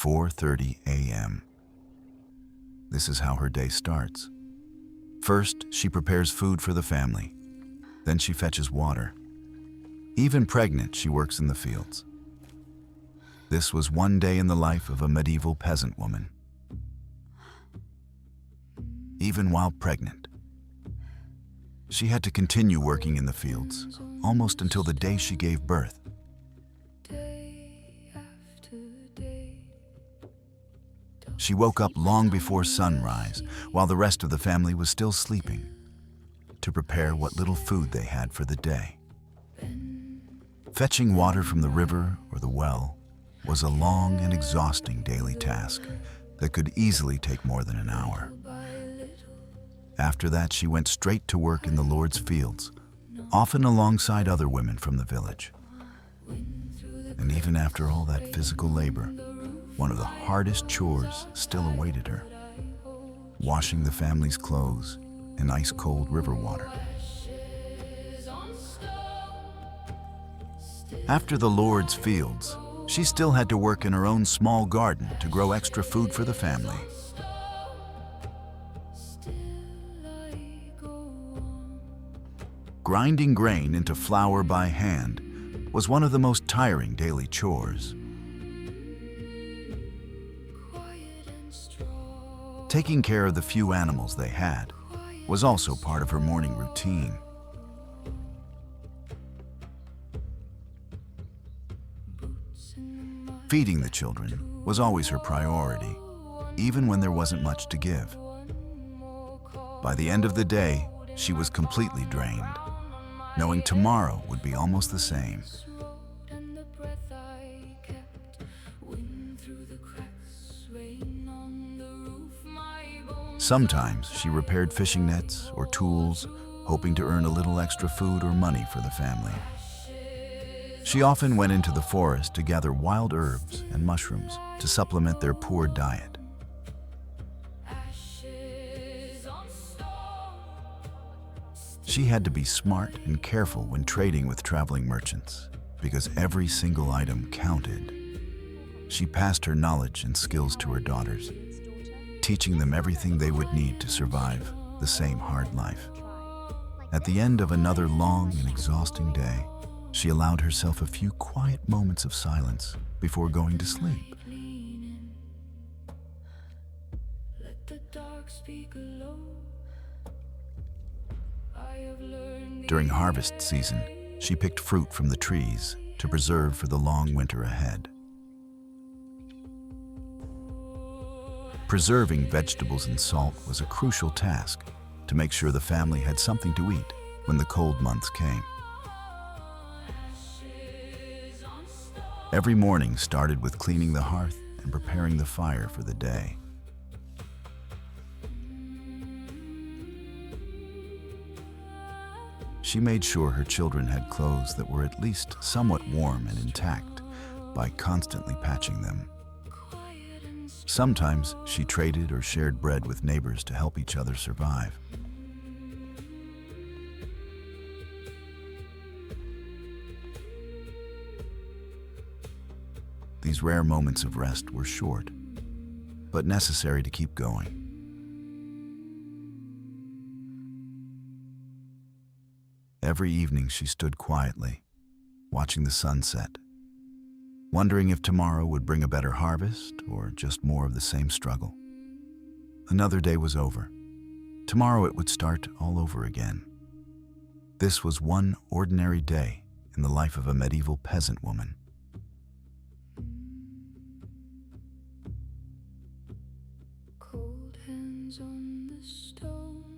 4:30 a.m. This is how her day starts. First, she prepares food for the family. Then she fetches water. Even pregnant, she works in the fields. This was one day in the life of a medieval peasant woman. Even while pregnant, she had to continue working in the fields, almost until the day she gave birth. She woke up long before sunrise, while the rest of the family was still sleeping, to prepare what little food they had for the day. Fetching water from the river or the well was a long and exhausting daily task that could easily take more than an hour. After that, she went straight to work in the Lord's fields, often alongside other women from the village. And even after all that physical labor, one of the hardest chores still awaited her: washing the family's clothes in ice-cold river water. After the Lord's fields, she still had to work in her own small garden to grow extra food for the family. Grinding grain into flour by hand was one of the most tiring daily chores. Taking care of the few animals they had was also part of her morning routine. Feeding the children was always her priority, even when there wasn't much to give. By the end of the day, she was completely drained, knowing tomorrow would be almost the same. Sometimes she repaired fishing nets or tools, hoping to earn a little extra food or money for the family. She often went into the forest to gather wild herbs and mushrooms to supplement their poor diet. She had to be smart and careful when trading with traveling merchants, because every single item counted. She passed her knowledge and skills to her daughters, teaching them everything they would need to survive the same hard life. At the end of another long and exhausting day, she allowed herself a few quiet moments of silence before going to sleep. During harvest season, she picked fruit from the trees to preserve for the long winter ahead. Preserving vegetables and salt was a crucial task to make sure the family had something to eat when the cold months came. Every morning started with cleaning the hearth and preparing the fire for the day. She made sure her children had clothes that were at least somewhat warm and intact by constantly patching them. Sometimes she traded or shared bread with neighbors to help each other survive. These rare moments of rest were short, but necessary to keep going. Every evening she stood quietly, watching the sunset, wondering if tomorrow would bring a better harvest or just more of the same struggle. Another day was over. Tomorrow it would start all over again. This was one ordinary day in the life of a medieval peasant woman. Cold hands on the stone.